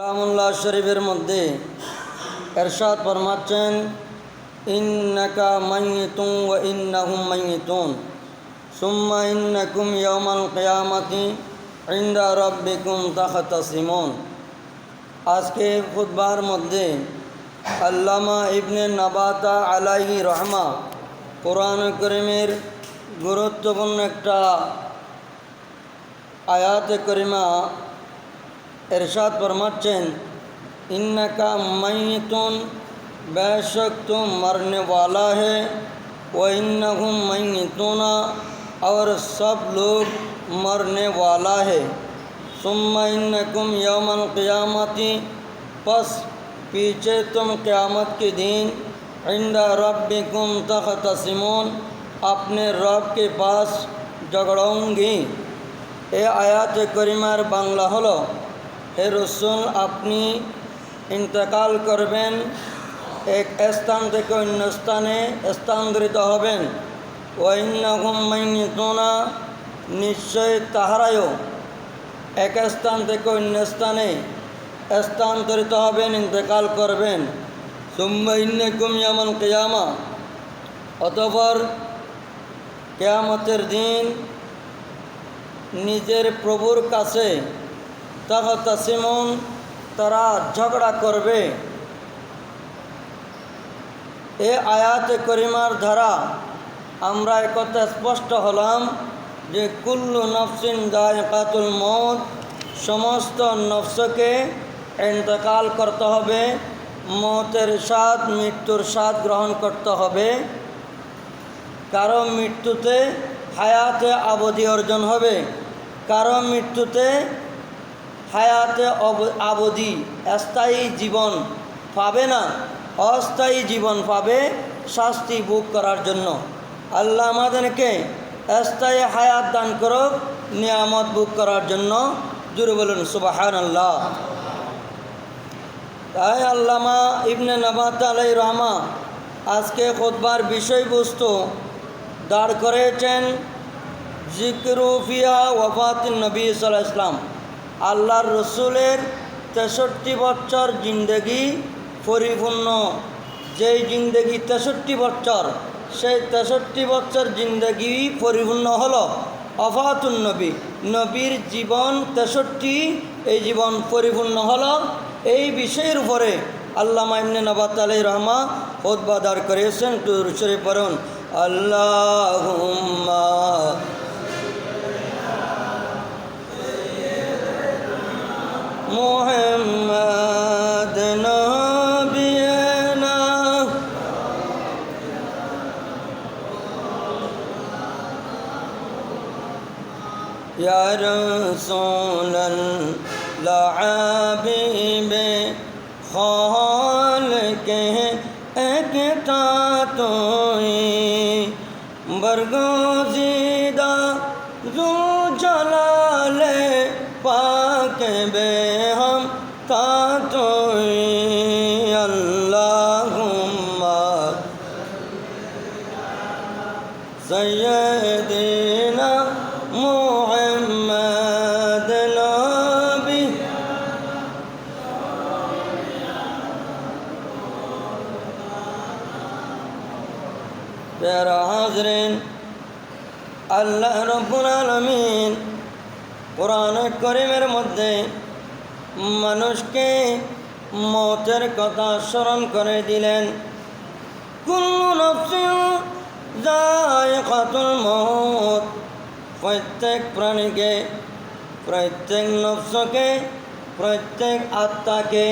কালামুল্লাহ শরীফের মধ্যে এরশাদ ফরমাচ্ছেন, ইন্নাকা মাইয়িতুন ওয়া ইন্নাহুম মাইয়িতুন সুম্মা ইন্নাকুম ইয়াওমাল কিয়ামাতি ইনদা রাব্বিকুম তাখতাসিমুন। আজকে খুতবার মধ্যে আল্লামা ইবনে নাবাতা আলাইহি রহমা কোরআন কারীমের গুরুত্বপূর্ণ একটা আয়াতে করিমা इरशाद फरमाচ্ছেন, इन्नका मय्यितुन, बेशक तुम मरने वाला है, व इन्नहुम मय्यितुना, और सब लोग मरने वाला है। सुम्मा इन्नकुम यौमल क़ियामति, पस पीछे तुम क़यामत के दिन इंदा रब्बिकुम तख़तसिमून, अपने रब के पास झगड़ोंगी। ए आयात करीमार बांगला हलो, হে রসুল, আপনি ইন্তেকাল করবেন, এক স্থান থেকে অন্য স্থানে স্থানান্তরিত হবেন। ওয়াইন্নাহুম মাইয়িতুনা, নিশ্চয় তাহারাও এক স্থান থেকে অন্য স্থানে স্থানান্তরিত হবেন, ইন্তেকাল করবেন। সুম্মা ইন্নাকুম ইয়াওমাল কিয়ামা, অতঃপর কিয়ামতের দিন নিজের প্রভুর কাছে তাখতাসিমুন, তারা ঝগড়া করবে। এ আয়াতে করিমার দ্বারা আমরা একথা স্পষ্ট হলাম যে কুল্লু নফসিন যায়কাতুল মউত, সমস্ত নফসকে ইন্তেকাল করতে হবে, মৌতের স্বাদ, মৃত্যুর স্বাদ গ্রহণ করতে হবে। কারো মৃত্যুতে হায়াতে আবদি অর্জন হবে, কারো মৃত্যুতে হায়াতে আবদি স্থায়ী জীবন পাবে না, অস্থায়ী জীবন পাবে শাস্তি ভোগ করার জন্য। আল্লাহ আমাদেরকে স্থায়ী হায়াত দান করুক, নিয়ামত ভোগ করার জন্য। জুড়ে বলুন সুবহানাল্লাহ। তাই আল্লামা ইবনে নাবাতা আলাইহি রহমা আজকে খুতবার বিষয়বস্তু দাঁড় করেছেন জিকরু ফিহা ওয়াফাতিন নবী সাল্লাল্লাহু আলাইহি ওয়াসাল্লাম, আল্লাহর রসুলের 63 বছর জিন্দগি পরিপূর্ণ। যেই জিন্দগি 63 বছর, সেই 63 বছর জিন্দগি পরিপূর্ণ হলো ওয়াফাতুন নবী, নবীর জীবন 63, এই জীবন পরিপূর্ণ হলো। এই বিষয়ের উপরে আল্লামা ইবনে নাবাতা আলাইহি রহমা খুতবা দাঁড় করেছেন। দুরূদ শরীফ পড়ুন। আল্লাহুম্মা মুহাম্মাদ নবিয়না ইয়া রাসূলাল্লাহ হাবিবে খালকে একটা তুই বরগুজিদা জু জালালে পাক বে हम का तुई। अल्लाहुम्मा सय्यदिना मुहम्मद नबी। प्यारा हाज़रीन, अल्लाह रब्बुल आलमीन कुरान करीमेर मध्य মানুষকে মৌতের কথা স্মরণ করে দিলেন। কুল্লু নফসিন যায়কাতুল মউত, প্রত্যেক প্রাণীকে, প্রত্যেক নফসকে, প্রত্যেক আত্মাকে,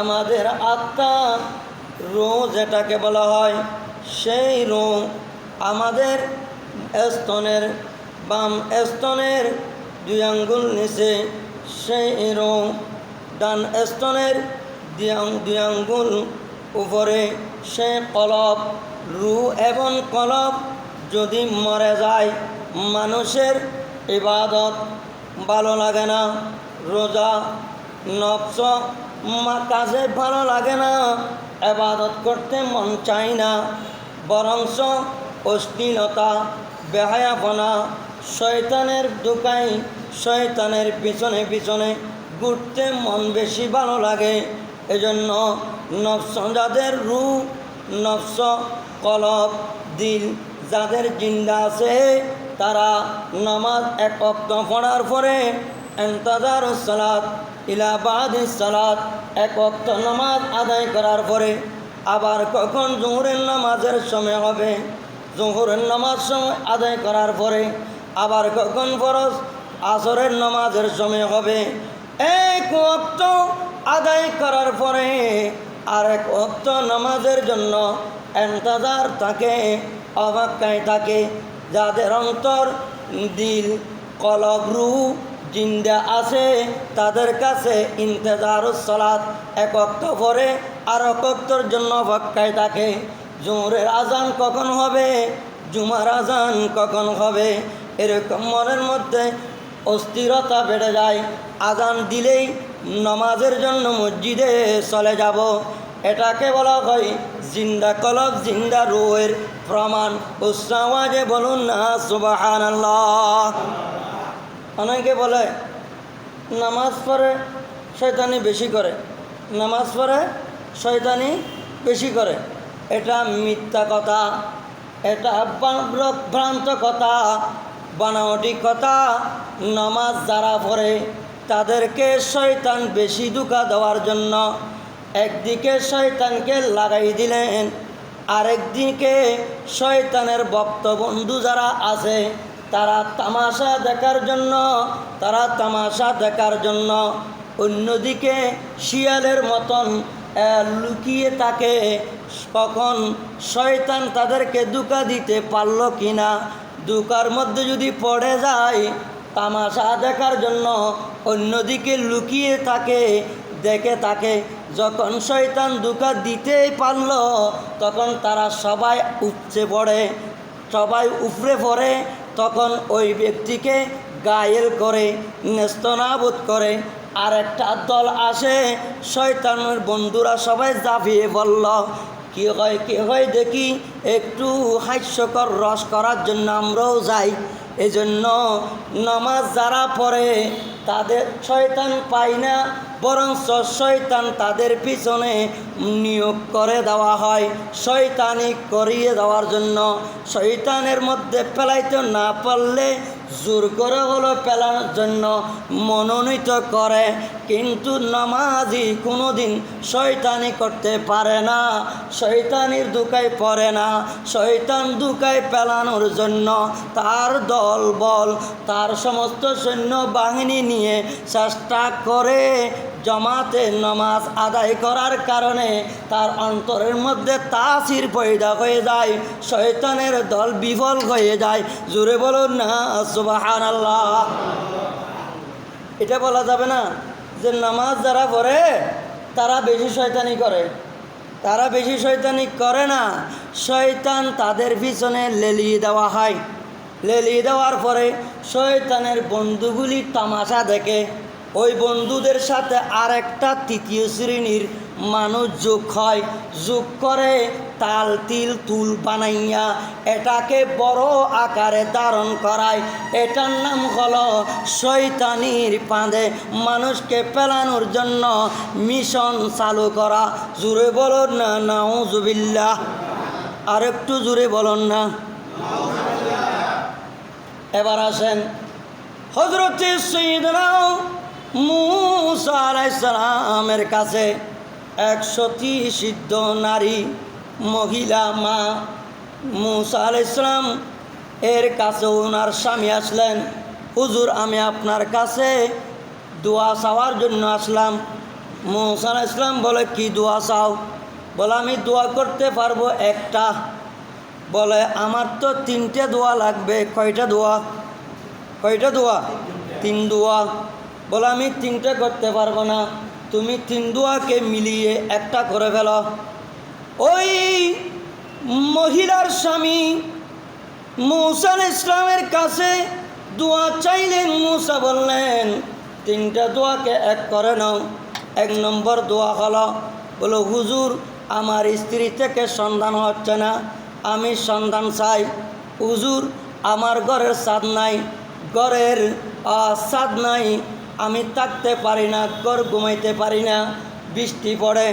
আমাদের আত্মা রূহ যেটাকে বলা হয়, সেই রূহ আমাদের স্তনের, বাম স্তনের 2 আঙ্গুল নিচে, সেই রূহ ডান স্তনের 2 আঙ্গুল উপরে, সে কলব। রূহ এবং কলব যদি মরে যায়, মানুষের ইবাদত ভালো লাগে না, রোজা নফস কাজে ভালো লাগে না, ইবাদত করতে মন চায় না, বরঞ্চ অশ্লীলতা, বেহায়াপনা, শয়তানের দোকাই, শয়তানের পিছনে পিছনে ঘুরতে মন বেশি ভালো লাগে। এজন্য নফস যাদের রূহ, নফস, কলব, দিল যাদের জিন্দা আছে তারা নামাজ এক ওয়াক্ত পড়ার পরে ইন্তেজারুস সালাত ইলা বাদিস সালাত, এক ওয়াক্ত নামাজ আদায় করার পরে আবার কখন জোহরের নামাজের সময় হবে, জোহরের নামাজ সময় আদায় করার পরে আবার কখন ফরজ আসরের নামাজের সময় হবে, এক ওয়াক্ত আদায় করার পরে আরেক ওয়াক্ত নামাজের জন্য ইন্তেজার থাকে, অপেক্ষায় থাকে। যাদের অন্তর, দিল, কলব, রূহ জিন্দা আছে তাদের কাছে ইন্তেজারুস সালাত, এক ওয়াক্ত পরে আর এক ওয়াক্তর জন্য অপেক্ষায় থাকে। জোহরের আজান কখন হবে, জুমার আজান কখন হবে, এরকম মনের মধ্যে অস্থিরতা বেড়ে যায়। আজান দিলেই নামাজের জন্য মসজিদে চলে যাব, এটাকে বলা হয় জিন্দা কলব, জিন্দা রূহের প্রমাণ। উচ্চ আওয়াজে বলুন না সুবহানাল্লাহ। অনেকে বলে নামাজ পড়ে শয়তানি বেশি করে, নামাজ পড়ে শয়তানি বেশি করে। এটা মিথ্যা কথা, এটা ভ্রান্ত কথা, বানাওয়াটি কথা। নামাজ যারা পড়ে তাদেরকে শয়তান বেশি ধোঁকা দেওয়ার জন্য একদিকে শয়তানকে লাগাই দিলেন, আরেকদিকে শয়তানের ভক্ত বন্ধু যারা আছে তারা তামাশা দেখার জন্য অন্যদিকে শিয়ালের মতন লুকিয়ে থাকে। কখন শয়তান তাদেরকে ধোঁকা দিতে পারল কিনা, ধোঁকার মধ্যে যদি পড়ে যায় তামাশা দেখার জন্য অন্যদিকে লুকিয়ে দেখে থাকে। যখন শয়তান ধোঁকা দিতেই পারল তখন তারা সবাই উপরে পড়ে, তখন ওই ব্যক্তিকে গায়েল করে, নেস্তনাবুদ করে। আর একটা দল আসে, শয়তানের বন্ধুরা সবাই ঝাঁপিয়ে পড়ল। কি হয় দেখি, একটু হাস্যকর রস করার জন্য আমরাও যাই। এজন্য নামাজ যারা পড়ে তাদের শয়তান পায় না, বরং শয়তান তাদের পিছনে নিয়োগ করে দেওয়া হয় শয়তানি করিয়ে দেওয়ার জন্য। শয়তানের মধ্যে পেলাইতে না পারলে জোর করে হলো পেলানোর জন্য মনোনীত করে, কিন্তু নামাজি কোনোদিন শয়তানি করতে পারে না, শয়তানির ধোঁকায় পড়ে না। শয়তান ধোঁকায় পেলানোর জন্য তার দল বল, তার সমস্ত সৈন্য বাহিনী নিয়ে চেষ্টা করে। জমাতে নামাজ আদায় করার কারণে তার অন্তরের মধ্যে তাসির পয়দা হয়ে যায়, শয়তানের দল বিফল হয়ে যায়। জোরে বলুন না সুবহানাল্লাহ। এটা বলা যাবে না যে নামাজ যারা পড়ে তারা বেশি শয়তানি করে, তারা বেশি শয়তানি করে না। শয়তান তাদের পিছনে লেলিয়ে দেওয়া হয়, লেলিয়ে দেওয়ার পরে শয়তানের বন্ধুগুলি তামাশা দেখে। ওই বন্ধুদের সাথে আরেকটা তৃতীয় শ্রেণীর মানুষ যোগ হয়, যোগ করে তাল তিল তুল বানাইয়া এটাকে বড় আকারে ধারণ করায়। এটার নাম হলো শয়তানির ফাঁদে মানুষকে পেলানোর জন্য মিশন চালু করা। জোরে বলুন না নাউজুবিল্লাহ। আর একটু জোরে বলুন না। এবার আসেন হযরত সাইয়্যিদনা মুসা আলাইহিস সালামের কাছে 130 সিদ্ধ নারী মহিলা মা মুসা আলাইহিস সালাম এর কাছে ওনার স্বামী আসলেন, হুজুর আমি আপনার কাছে দোয়া চাওয়ার জন্য আসলাম। মুসা আলাইহিস সালাম বলে কি দোয়া চাও? বলে আমি দোয়া করতে পারবো একটা। বলে আমার তো 3টে দোয়া লাগবে। কয়টা দোয়া? 3 দোয়া। বলে আমি 3টে করতে পারবো না, তুমি 3 দোয়াকে মিলিয়ে একটা করে ফেলো। ওই মহিলার স্বামী মুসা আলাইহিস সালামের কাছে দোয়া চাইলেন। মুসা বললেন 3টা দোয়াকে এক করে নাও। 1 নম্বর দোয়া হলো, বলো হুজুর আমার স্ত্রী থেকে সন্তান হচ্ছে না, আমি সন্তান চাই। হুজুর আমার ঘরের ছাদ নাই, ঘরের ছাদ নাই, আমি থাকতে পারি না, ঘর ঘুমাইতে পারি না, বৃষ্টি পড়ে,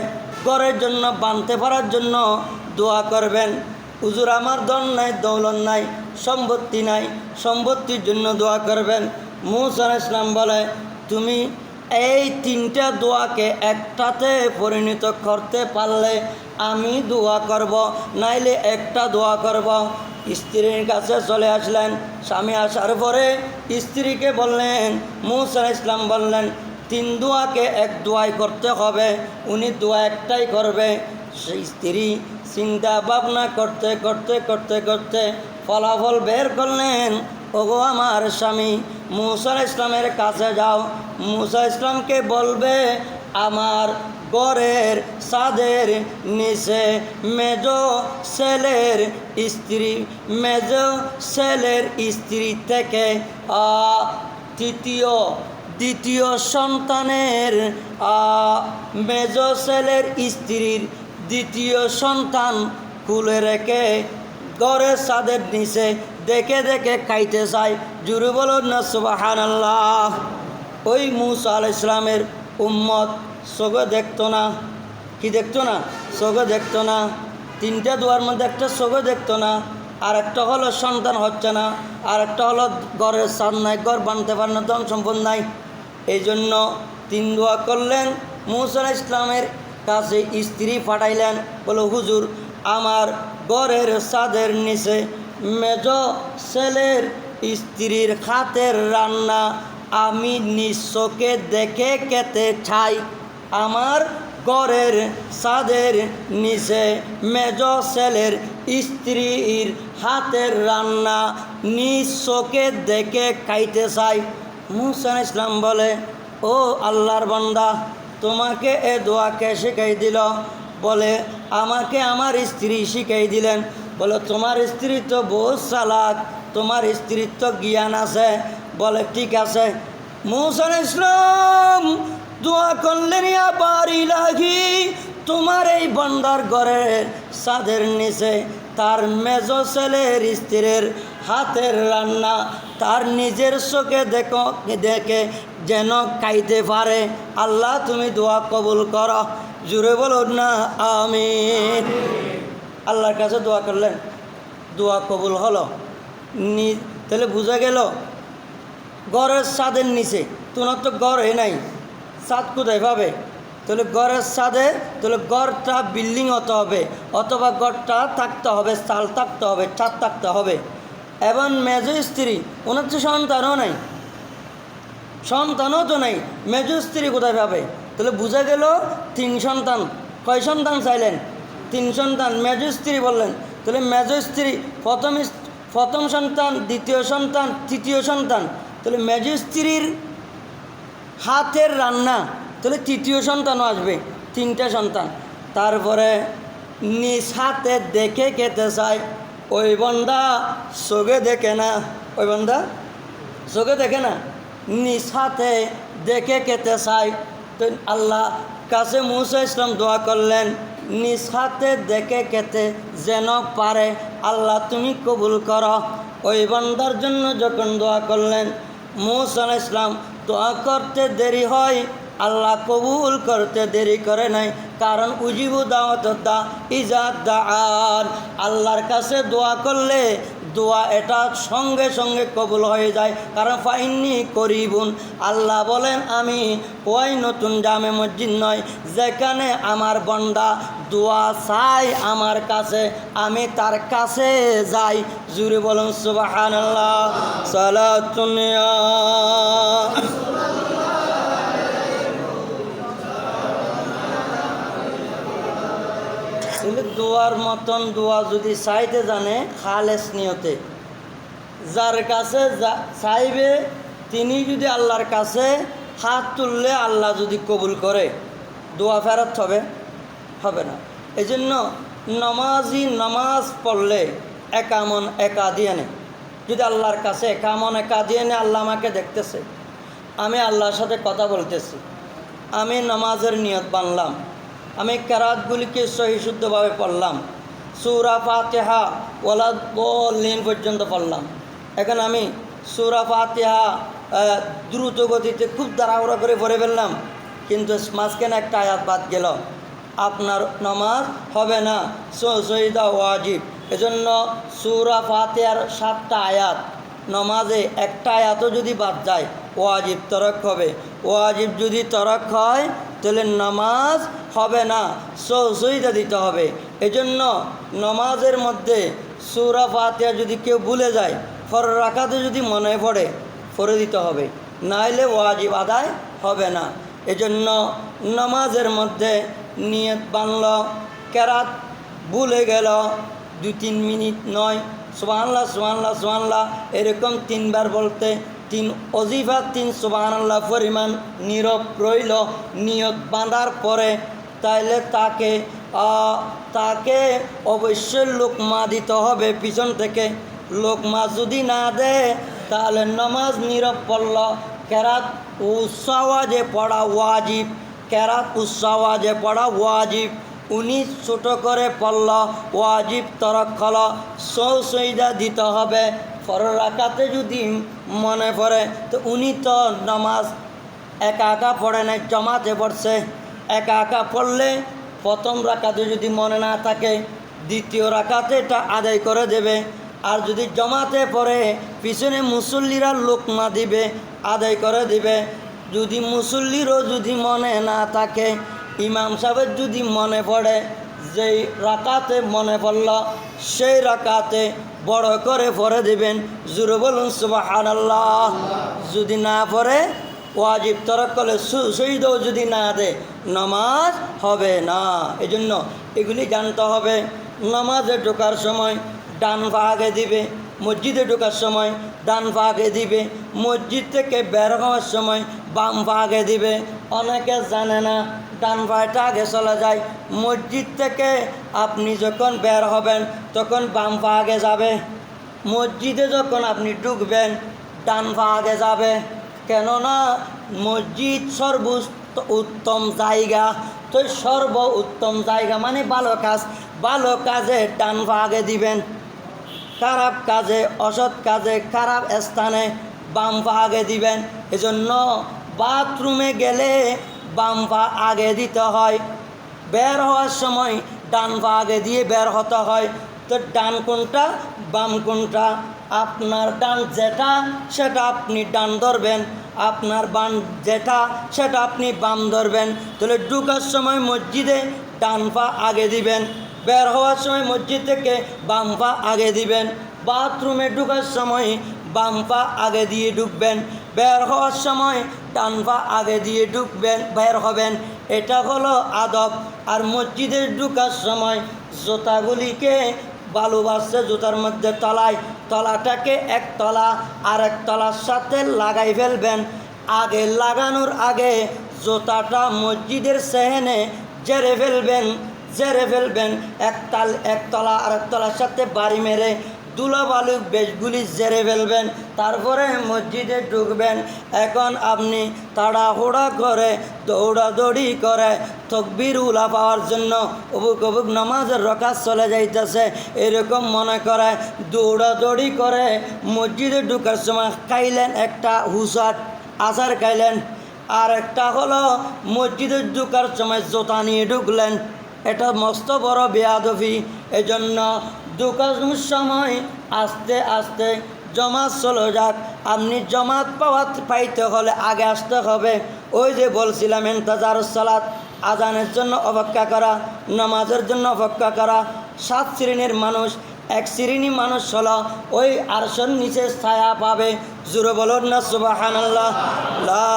ঘরের জন্য বাঁধতে পারার জন্য দোয়া করবেন। হুজুর আমার ধন নাই, দৌলত নাই, সম্পত্তি নাই, সম্পত্তির জন্য দোয়া করবেন। মুসা আলাইহিস সালাম বলে, তুমি এই তিনটা দোয়াকে একটাতে পরিণত করতে পারলে আমি দোয়া করব, নাইলে একটা দোয়া করব। স্ত্রীর কাছে চলে আসলেন। স্বামী আসার পরে স্ত্রীকে বললেন, মুসা আলাইহিস সালাম বললেন, তিন দোয়াকে এক দোয়াই করতে হবে, উনি দোয়া একটাই করবে। সেই স্ত্রী চিন্তা ভাবনা করতে করতে করতে করতে ফলাফল বের করলেন, ওগো আমার স্বামী, মুসা আলাইহিস সালামের কাছে যাও, মুসা আলাইহিস সালামকে বলবে আমার ঘরের ছাদের নিচে মেজো ছেলের স্ত্রী, মেজো ছেলের স্ত্রী থেকে দ্বিতীয় সন্তানের মেজো ছেলের স্ত্রীর দ্বিতীয় সন্তান কুলে রেখে ঘরের ছাদের নিচে দেখে দেখে খাইতে চায়। জুড়ে বলুন না সুবহানাল্লাহ। ওই মুসা আলাইহিস সালামের উম্মত চোখে দেখতো না। কি দেখতো না? চোখে দেখতো না। তিনটা দোয়ার মধ্যে একটা চোখে দেখতো না, আর একটা হলো সন্তান হচ্ছে না, আর একটা হলো ঘরের ছাদ নাই, ঘর বানতে পারে না, ধন সম্পদ নাই। এই জন্য তিন দোয়া করলেন। মুসা আলাইহিস সালামের কাছে স্ত্রী পাঠাইলেন, বলো হুজুর আমার ঘরের ছাদের নিচে মেজো ছেলের স্ত্রীর হাতের রান্না আমি নিজ চোখে দেখে খেতে চাই। আমার ঘরের ছাদের নিচে মেজো ছেলের স্ত্রীর হাতের রান্না নিজ চোখে দেখে খাইতে চাই। মুসা আলাইহিস সালাম বলে, ও আল্লাহর বান্দা, তোমাকে এ দোয়া কে শিখাই দিল? বলে, আমাকে আমার স্ত্রী শিখাই দিলেন। বলে, তোমার স্ত্রী তো বহুত চালাক, তোমার স্ত্রীর তো জ্ঞান আছে। বলে, ঠিক আছে। মুসা আলাইহিস সালাম দোয়া করলেন, ইয়া বারি ইলাহি, তোমার এই বান্দার ঘরের ছাদের নিচে তার মেজো ছেলের স্ত্রীর হাতের রান্না তার নিজের চোখে দেখে যেন খাইতে পারে। আল্লাহ তুমি দোয়া কবুল করো। জুড়ে বলুন না আমিন। আল্লাহর কাছে দোয়া করলেন, দোয়া কবুল হলো। তাহলে বোঝা গেল ঘরের ছাদের নিচে, তোমার তো ঘরে নাই, ছাদ কোথায় পাবে? তাহলে ঘরের ছাদে, তাহলে ঘরটা বিল্ডিং হতে হবে, অথবা ঘরটা থাকতে হবে, চাল থাকতে হবে, ছাদ থাকতে হবে। এবং মেজো স্ত্রী, ওনার তো সন্তানও নাই, সন্তানও তো নাই, মেজো স্ত্রী কোথায় পাবে? তাহলে বোঝা গেল তিন সন্তান। কয় সন্তান চাইলেন? তিন সন্তান। মেজো স্ত্রী বললেন, তাহলে মেজো স্ত্রী প্রথম সন্তান, দ্বিতীয় সন্তান, তৃতীয় সন্তান। তাহলে মেজো স্ত্রীর হাতের রান্না, তাহলে তৃতীয় সন্তানও আসবে, তিনটা সন্তান। তারপরে নিজ হাতে দেখে খেতে চায়। ওই বান্দা চোখে দেখে না, ওই বান্দা চোখে দেখে না, নিজ হাতে দেখে খেতে চায়। তো আল্লাহ কাছে মুসা ইসলাম দোয়া করলেন, নিজ হাতে দেখে খেতে যেন পারে, আল্লাহ তুমি কবুল করো। ওই বান্দার জন্য যখন দোয়া করলেন, মুসা আলাইহিস সালাম দোয়া করতে দেরি হয়, আল্লাহ কবুল করতে দেরি করে নাই। কারণ উজিবু দাওয়াতদ্দা ইজা দাআন, আল্লাহর কাছে দোয়া করলে দোয়া এটা সঙ্গে সঙ্গে কবুল হয়ে যায়। কারণ ফাইন্নি করিবুন, আল্লাহ বলেন আমি ওই নতুন জামে মসজিদ নয় যেখানে আমার বান্দা দোয়া চাই আমার কাছে, আমি তার কাছে যাই। জুড়ে বলুন সুবহানাল্লাহ। সালাতুন ইয়া দোয়ার মতন দোয়া যদি চাইতে জানে খালেস নিয়তে, যার কাছে চাইবে তিনি যদি আল্লাহর কাছে হাত তুললে আল্লাহ যদি কবুল করে, দোয়া ফেরত হবে না। এই জন্য নমাজি নামাজ পড়লে একামন একা দিয়ে নে। যদি আল্লাহর কাছে একামন একা দিয়ে নে, আল্লাহ আমাকে দেখতেছে, আমি আল্লাহর সাথে কথা বলতেছি, আমি নামাজের নিয়ত বানলাম, আমি কেরাতগুলিকে সহি শুদ্ধভাবে পড়লাম, সূরা ফাতিহা ওয়ালা দাল্লিন পর্যন্ত পড়লাম। এখন আমি সূরা ফাতিহা দ্রুত গতিতে খুব তাড়াহুড়া করে পড়ে ফেললাম, কিন্তু মাঝখানে একটা আয়াত বাদ গেল, আপনার নামাজ হবে না, সজদা ওয়াজিব। এজন্য সূরা ফাতিহার 7টা আয়াত, নামাজে একটা আয়াতও যদি বাদ যায় ওয়াজিব তরক হবে। ওয়াজিব যদি তরক হয় তাহলে নামাজ হবে না, সজদা দিতে হবে। এজন্য নামাজের মধ্যে সূরা ফাতিহা যদি কেউ ভুলে যায়, ফরজ রাকাতে যদি মনে পড়ে পড়ে দিতে হবে, নাইলে ওয়াজিব আদায় হবে না। এজন্য নামাজের মধ্যে নিয়ত বানল, কেরাত ভুলে গেল 2-3 মিনিট নয়, সুবহানাল্লাহ সুবহানাল্লাহ সুবহানাল্লাহ এরকম 3বার বলতে 3 অজিফা 3 সুবহানাল্লাহ পরিমাণ নীরব রইল নিয়ত বাঁধার পরে, তাইলে তাকে অবশ্যই লোকমা দিতে হবে পিছন থেকে। লোকমা যদি না দেয় তাহলে নামাজ নীরব পড়ল। কেরাত উচ্চ আওয়াজে পড়া ওয়াজিব, কেরাত উচ্চ আওয়াজে পড়া ওয়াজিব। উনি ছোট করে পড়ল, ওয়াজিব তরক হল, সজদা দিতে হবে। ফরজ রাকাতে যদি মনে পড়ে তো উনি তো নামাজ একা একা পড়ে নাই, জমাতে পড়ছে। একা একা পড়লে প্রথম রাকাতে যদি মনে না থাকে দ্বিতীয় রাকাতে এটা আদায় করে দেবে। আর যদি জমাতে পড়ে পিছনে মুসল্লিরা লোকমা দিবে, আদায় করে দিবে। যদি মুসল্লিরও যদি মনে না থাকে, ইমাম সাহেবের যদি মনে পড়ে, যেই রাকাতে মনে পড়ল সেই রাকাতে বড় করে পড়ে দিবেন। জোরে বলুন সুবহানাল্লাহ। যদি না পড়ে ওয়াজিব তরক করলে সজদাও যদি না দেয় নামাজ হবে না। এজন্য এগুলি জানতে হবে। নামাজে ঢোকার সময় ডান পা আগে দিবে, মসজিদে ঢোকার সময় ডান পা আগে দিবে, মসজিদ থেকে বের হওয়ার সময় বাম পা আগে দিবে। অনেকে জানে না, ডান পাটা আগে চলে যায়। মসজিদ থেকে আপনি যখন বের হবেন তখন বাম পা আগে যাবে, মসজিদে যখন আপনি ঢুকবেন ডান পা আগে যাবে। কেননা মসজিদ উত্তম জায়গা, তো সর্ব উত্তম জায়গা মানে ভালো কাজ, ভালো কাজে ডান পা আগে দিবেন, খারাপ কাজে অসৎ কাজে খারাপ স্থানে বাম পা আগে দিবেন। এজন্য বাথরুমে গেলে বাম পা আগে দিতে হয়, বের হওয়ার সময় ডান পা আগে দিয়ে বের হতে হয়। তো ডান কোনটা বাম কোনটা, আপনার ডান যেটা সেটা আপনি ডান ধরবেন, আপনার বাম যেটা সেটা আপনি বাম ধরবেন। তাহলে ঢুকার সময় মসজিদে ডান পা আগে দিবেন, বের হওয়ার সময় মসজিদ থেকে বাম পা আগে দিবেন। বাথরুমে ঢুকার সময় বাম পা আগে দিয়ে ঢুকবেন, বের হওয়ার সময় ডান পা আগে দিয়ে ঢুকবেন, বের হবেন। এটা হলো আদব। আর মসজিদে ঢুকার সময় জুতাগুলিকে ভালোবাসছে জুতার মধ্যে তলাটাকে এক তলা আর এক তলার সাথে লাগাই ফেলবেন। আগে লাগানোর আগে জুতাটা মসজিদের সেহেনে জেরে ফেলবেন এক তলা আর এক তলার সাথে বাড়ি মেরে ধুলাবালু বেশগুলি জেরে ফেলবেন, তারপরে মসজিদে ঢুকবেন। এখন আপনি তাড়াহুড়া করে দৌড়াদৌড়ি করে তকবীর উলা পাওয়ার জন্য অবুক নামাজের রকাত চলে যাইতেছে এরকম মনে করে দৌড়াদৌড়ি করে মসজিদে ঢুকার সময় খাইলেন একটা হুসাট আচার খাইলেন, আর একটা হলো মসজিদে ঢুকার সময় জোতা নিয়ে ঢুকলেন। এটা মস্ত বড় বেয়াদবি। এজন্য ঢুকানোর সময় আস্তে আস্তে জমাত চলে যাক। আপনি জমাত পাইতে হলে আগে আসতে হবে। ওই যে বলছিলাম ইন্তেজারুস সালাত, আজানের জন্য অপেক্ষা করা, নামাজের জন্য অপেক্ষা করা। 7 শ্রেণীর মানুষ, এক শ্রেণী মানুষ হলো ওই আরশের নিচে ছায়া পাবে। জোরে বলুন না সুবহানাল্লাহ। লা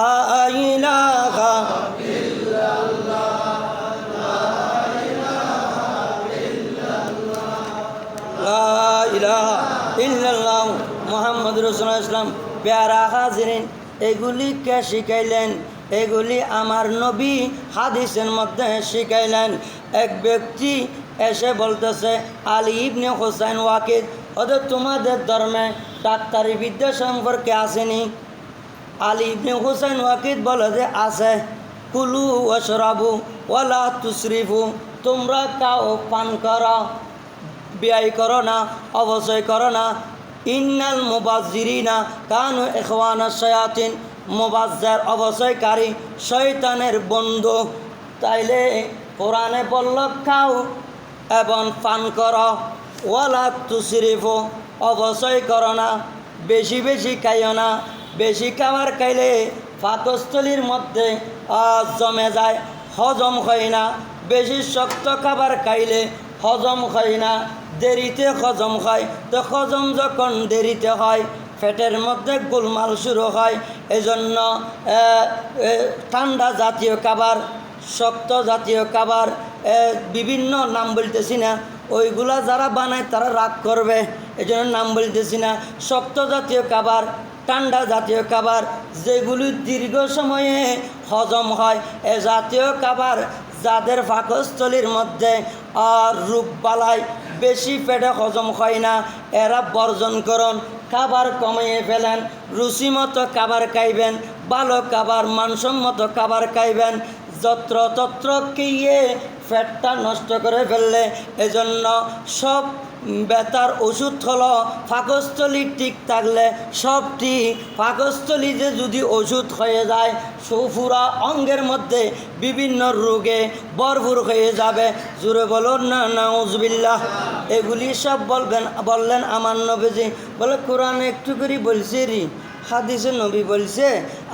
ইলাহা ইল্লাল্লাহ, লা ইলাহা ইল্লাল্লাহ মুহাম্মাদুর রাসূলুল্লাহ ইসলাম। প্যারা হাজিরিন, এগুলি কে শিখাইলেন? এগুলি আমার নবী হাদিসের মধ্যে শিখাইলেন। এক ব্যক্তি এসে বলতেছে, আলী ইবনে হুসাইন ওয়াকিদ, ওদের তোমাদের ধর্মে ডাক্তারি বিদ্যা সম্পর্কে আসেনি? আলী ইবনে হুসাইন ওয়াকিদ বলে যে আছে। কুলু ওয়াশরাবু ওয়ালা তুসরিফু, তোমরা খাও পান করো, ব্যয় করো না, অবশ্যই করো না। ইন্নাল মুবাজ্জিরিনা কানু ইখওয়ানাশ শায়াতিন, মুবাজ্জার অবশ্যইকারী শয়তানের বন্ধু। তাইলে কোরআনে বলল খাও এবং পান কর, ওয়ালা তুসরিফু, অবশ্যই করো না, বেশি বেশি খাইও না। বেশি খাবার খাইলে পাকস্থলীর মধ্যে জমে যায়, হজম হয় না। বেশি শক্ত খাবার খাইলে হজম হয় না, দেরিতে হজম হয়। তো হজম যখন দেরিতে হয় পেটের মধ্যে গোলমাল শুরু হয়। এজন্য ঠান্ডা জাতীয় খাবার, শক্ত জাতীয় খাবার, বিভিন্ন নাম বলতেছি না, ওইগুলা যারা বানায় তারা রাগ করবে, এই জন্য নাম বলতেছি না। শক্ত জাতীয় খাবার, ঠান্ডা জাতীয় খাবার, যেগুলি দীর্ঘ সময়ে হজম হয়, এ জাতীয় খাবার যাদের পাকস্থলীর মধ্যে রোগ বালাই, বেশি পেটে হজম হয় না, এরা বর্জন করুন, খাবার কমিয়ে ফেলেন। রুচিমতো খাবার খাইবেন, ভালো খাবার, মানসম্মত খাবার খাইবেন। যত্র তত্র খেয়ে পেটটা নষ্ট করে ফেললে, এজন্য সব ব্যথার ওষুধ হলো পাকস্থলী ঠিক থাকলে সব ঠিক। পাকস্থলী যে যদি ওষুধ হয়ে যায়, পুরা অঙ্গের মধ্যে বিভিন্ন রোগে ভরপুর হয়ে যাবে। জোরে বলুন না নাউজুবিল্লাহ। এগুলি সব বললেন আমার নবীজি। বলে কোরআনে একটু করে বলছে রি, হাদিসে নবী বলছে,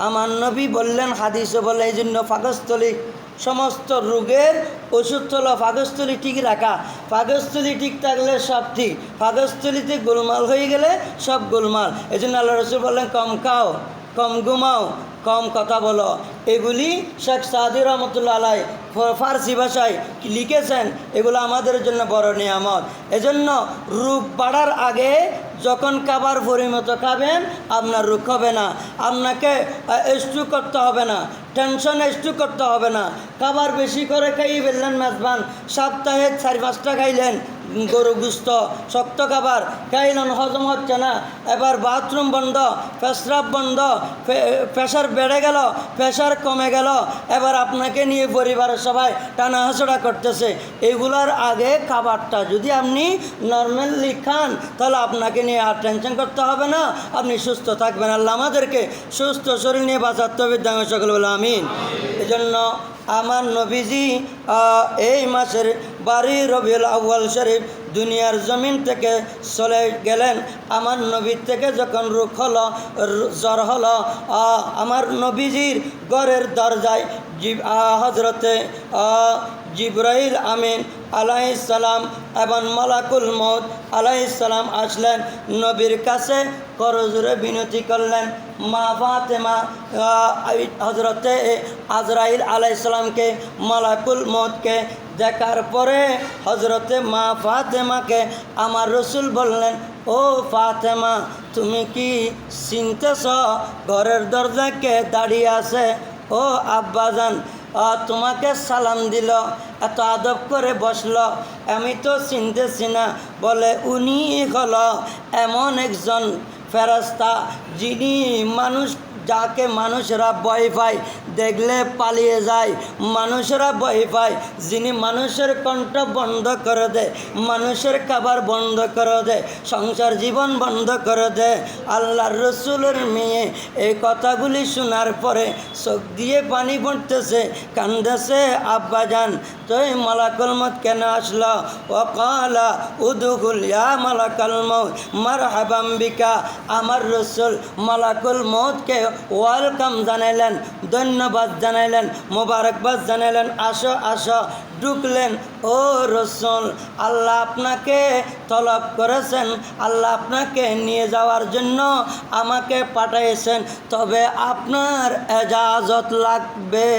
আমার নবী বললেন, হাদিসে বলে। এই জন্য পাকস্থলী সমস্ত রোগের ওষুধ হলো পাকস্থলী ঠিক রাখা। পাকস্থলী ঠিক থাকলে সব ঠিক, পাকস্থলীতে গোলমাল হয়ে গেলে সব গোলমাল। এই জন্য আল্লাহ রাসূল বললেন কম খাও, কম ঘুমাও, কম কথা বলো। এগুলি শেখ সাদি রহমতুল্লাহ আলাই ফার্সি ভাষায় লিখেছেন। এগুলো আমাদের জন্য বড় নিয়ামত। এজন্য রোগ বাড়ার আগে যখন খাবার পরিমতো খাবেন, আপনার রোগ হবে না, আপনাকে স্ট্রোক করতে হবে না, টেনশন স্ট্রোক করতে হবে না। খাবার বেশি করে খাইয়ে ফেললেন মেজবান, সপ্তাহে 4-5টা খাইলেন গরু গুস্ত, শক্ত খাবার খাইলেন, হজম হচ্ছে না, এবার বাথরুম বন্ধ, পেশরাব বন্ধ, প্রেশার বেড়ে গেল, প্রেশার কমে গেল, এবার আপনাকে নিয়ে পরিবারের সবাই টানা হাসড়া করতেছে। এগুলোর আগে খাবারটা যদি আপনি নর্মালি খান, তাহলে আপনাকে নিয়ে আর টেনশন করতে হবে না, আপনি সুস্থ থাকবেন। আল্লাহ আমাদেরকে সুস্থ শরীর নিয়ে বাঁচাতে হবে, দাঙ্গা সকল বলে আমিন। এজন্য আমার নবীজি এই মাসের 12 রবিউল আউয়াল শরীফ দুনিয়ার জমিন থেকে চলে গেলেন। আমার নবীর থেকে যখন রোগ হলো, জ্বর হলো, আমার নবীজির ঘরের দরজায় হজরতে জিবরাইল আমিন আলাইহিস সালাম এবং মালাকুল মউত আলাইহিস সালাম আসলেন। নবীর কাছে করজোরে বিনতি করলেন। মা ফাতেমা হজরতে আজরাইল আলাইহিস সালামকে, মালাকুল মউতকে দেখার পরে হজরতে মা ফাতেমাকে আমার রসুল বললেন, ও ফাতেমা, তুমি কি চিনতেছ ঘরের দরজায় কে দাঁড়িয়ে আছে? ও আব্বাজান, তোমাকে সালাম দিল, এত আদব করে বসলো, আমি তো চিনতেছি না। বলে উনি হলো এমন একজন ফেরেশতা যিনি যাকে মানুষেরা ভয় পায়, দেখলে পালিয়ে যায়, মানুষেরা ভয় পায়, যিনি মানুষের কণ্ঠ বন্ধ করে দেয়, মানুষের খাবার বন্ধ করে দেয়, সংসার জীবন বন্ধ করে দেয়। আল্লাহর রসুলের মেয়ে এই কথাগুলি শোনার পরে চোখ দিয়ে পানি পড়তেছে, কান্দেছে। আব্বাজান, তুই মালাকুল মউত কেন আসলো? ওয়াকালা উদখুল ইয়া মালাকুল মউত মারহাবাম বিকা। আমার রসুল মালাকুল মউতকে ওয়েলকাম জানাইলেন, ধন্যবাদ জানাইলেন, মোবারকবাদ জানাইলেন, আসো আসো। ঢুকলেন। ও রসুল, আল্লাহ আপনাকে তলব করেছেন, আল্লাহ আপনাকে নিয়ে যাওয়ার জন্য আমাকে পাঠিয়েছেন, তবে আপনার এজাজত লাগবে।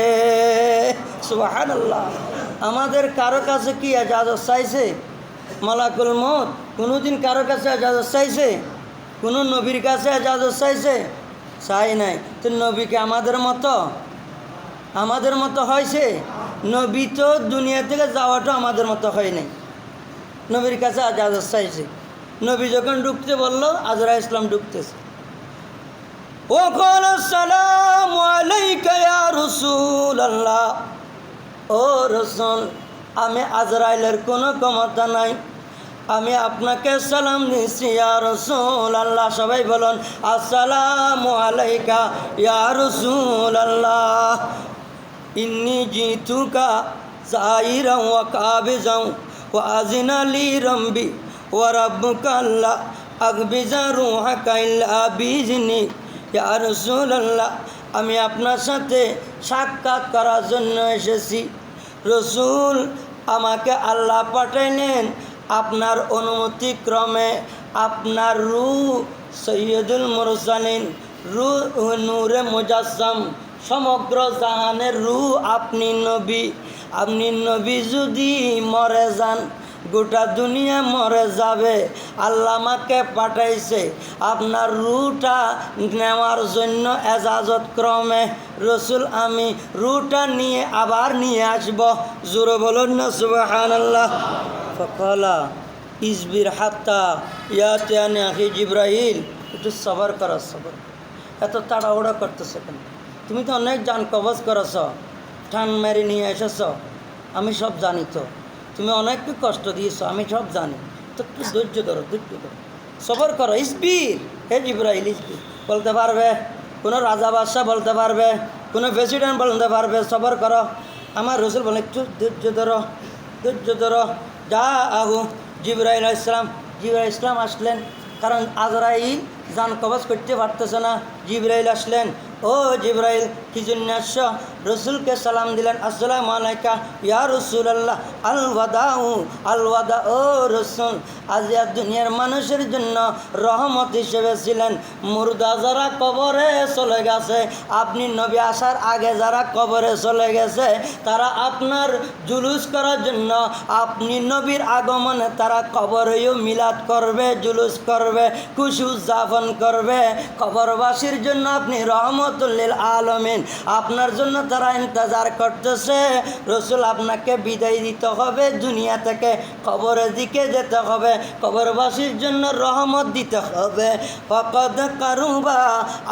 সুবহানাল্লাহ। আমাদের কারো কাছে কি এজাজত চাইছে? মালাকুল মউত কোনোদিন কারো কাছে এজাজত চাইছে? কোনো নবীর কাছে এজাজত চাইছে? চাই নাই। তো নবীকে আমাদের মতো হয়েছে? নবী তো দুনিয়া থেকে যাওয়াটা আমাদের মতো হয় নাই। নবীর কাছে এজাজত চাইছে। নবী যখন ঢুকতে বলল, আজরাইল ইসলাম ঢুকতেছে। ও কল আসসালামু আলাইকা ইয়া রাসূলুল্লাহ। ও রসুল, আমি আজরাইলের কোনো ক্ষমতা নাই, আমি আপনাকে সালাম দিচ্ছি ইয়া রাসূলুল্লাহ। সবাই বলুন আসসালামু আলাইকা ইয়া রাসূলুল্লাহ। ইন্নী জিতুকা যায়িরান ওয়া কাবিজান ওয়া আযিনা লি রাব্বি ওয়া রাব্বুকা আল্লা আগবিজা রূহাকা ইল্লা বিইজনি। ইয়া রাসূলুল্লাহ, আমি আপনার সাথে সাক্ষাৎ করার জন্য এসেছি। রসুল, আমাকে আল্লাহ পাঠাইলেন আপনার অনুমতি ক্রমে। আপনার রূহ সৈয়দুল মুরসালিন, রূহ নূরে মুজাসসাম, সমগ্র জাহানের রূহ আপনি নবী। আপনি নবী যদি মরে যান, গোটা দুনিয়া মরে যাবে। আল্লাহ আমাকে পাঠাইছে আপনার রূহটা নেওয়ার জন্য এজাজত ক্রমে। রসুল, আমি রূহটা নিয়ে আবার নিয়ে আসব। জোরে বলুন না সুবহানাল্লাহ। ফাকালা ইসবির হাত্তা ইয়াতিয়ানি আখি জিব্রাইল। একটু সবর করো, সবর। এত তাড়াহুড়া করতেছে কেন? তুমি তো অনেক জান কবজ করেছ, ঠান মেরে নিয়ে এসেছ, আমি সব জানি। তো তুমি অনেককে কষ্ট দিয়েছ, আমি সব জানি। তো একটু ধৈর্য ধরো, ধৈর্য ধরো, সবর করো। ইসবির, হে জিব্রাইল ইসবির। বলতে পারবে কোনো রাজা বাদশাহ, বলতে পারবে কোনো প্রেসিডেন্ট, বলতে পারবে সবর করো। আমার রসুল বলে একটু ধৈর্য ধরো, ধৈর্য ধরো। যা আহু জিব্রাইল ইসলাম। জিব্রাইল ইসলাম আসলেন, কারণ আজরাইল জান কবজ করতে পারতেছে না। জিব্রাইল আসলেন। ও জিব্রাইল, কি জন্য আসছ? রসুলকে সালাম দিলেন, আসসালামু আলাইকা ইয়া রাসূলুল্লাহ। আল ওয়াদাউ, আল ওয়াদা। ও রসুল, আজ দুনিয়ার মানুষের জন্য রহমত হিসেবে ছিলেন। মুর্দা যারা কবরে চলে গেছে, আপনি নবী আসার আগে যারা কবরে চলে গেছে, তারা আপনার জুলুস করার জন্য, আপনি নবীর আগমনে তারা কবরেও মিলাদ করবে, জুলুস করবে, খুশি উদযাপন করবে। কবরবাসীর জন্য আপনি রহমতুল লিল আলামিন, আপনার জন্য তারা ইন্তজার করতেছে। রসুল, আপনাকে বিদায় দিতে হবে দুনিয়া থেকে, কবরের দিকে যেতে হবে, কবরবাসীর জন্য রহমত দিতে হবে। ফাকাদ কারুবা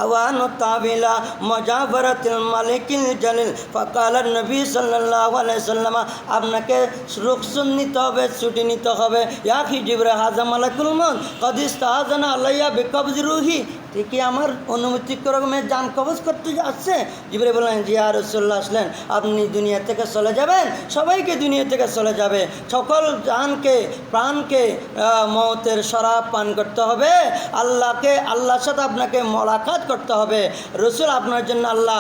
আওয়ানু তাবিলা মুজাবরাতুল মালিকিল জালিল। ফাকালান নবী সাল্লাল্লাহু আলাইহি সাল্লাম, আপনাকে রুখসত নিতে হবে, ছুটি নিতে হবে। ইয়া কি জিবরাইল, হাযা মালাকুল মউত কদ ইস্তাযানা আলাইয়া বিকবজি রূহি। ঠিকই আমার অনুমতি ক্রমে জান কবজ করতে যাচ্ছে। জিবরাইল বললেন, জি ইয়া রাসূলুল্লাহ আসলেন, আপনি দুনিয়া থেকে চলে যাবেন, সবাইকে দুনিয়া থেকে চলে যাবে। সকল জানকে, প্রাণকে মওতের শরাব পান করতে হবে। আল্লাহর সাথে আপনাকে মোলাকাত করতে হবে। রসুল, আপনার জন্য আল্লাহ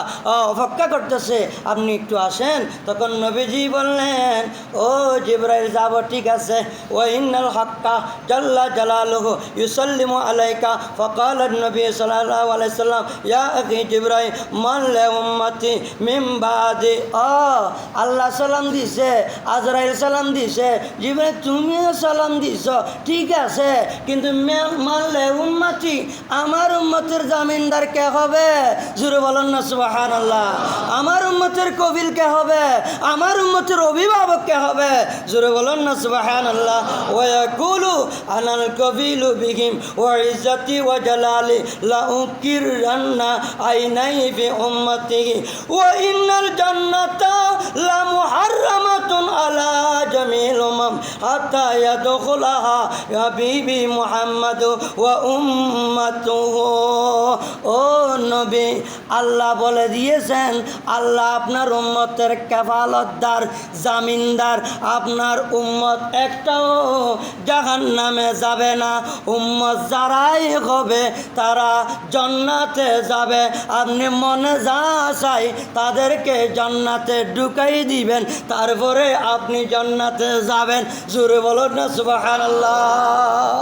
অপেক্ষা করতেছে, আপনি একটু আসেন। তখন নবীজি বললেন, ও জিবরাইল, যাব, ঠিক আছে। ওয়া ইন্নাল হাক্কা জাল্লা জালালুহু ইউসাল্লিমু আলাইকা। ফাকালা নবী সাল্লাল্লাহু আলাইহি সাল্লাম, ইয়া আখি জিবরাইল মান লা উম্মতি মিন বাদি। আল্লাহ সালাম দিছে, আজরাইল সালাম দিছে, জিবরাইল তুমিও সালাম দিছ, ঠিক আছে, কিন্তু মান লা উম্মতি, আমার উম্মতের জামিনদার কে হবে? জোরে বলেন না সুবহানাল্লাহ। আমার উম্মতের কবিল কে হবে? আমার উম্মতের অভিভাবক কে হবে? জোরে বলেন না সুবহানাল্লাহ। ওয়া ইয়াকুলু আনাল কবিলু বিহিম ওয়া ইজ্জতি ওয়া জালালি লা উকিরান্না আইনাই ফি উম্মতিহি ওয়া ইন্নাল জান্নাতা লা মুহাররামাতুন আলা জামিল উমাম হাত্তা ইয়াদখুলাহা হাবিবি মুহাম্মদ ওয়া উম্মাতুহু। ও নবী, আল্লাহ বলে দিয়েছেন, আল্লাহ আপনার উম্মতের কেফালতদার, জামিনদার। আপনার উম্মত একটাও জাহান্নামে যাবে না। উম্মত যারাই হবে তারা জান্নাতে যাবে। আপনি মনে যা চাই তাদেরকে জান্নাতে ঢুকাই দিবেন, তারপরে আপনি জান্নাতে যাবেন। জোরে বলুন না সুবহানাল্লাহ।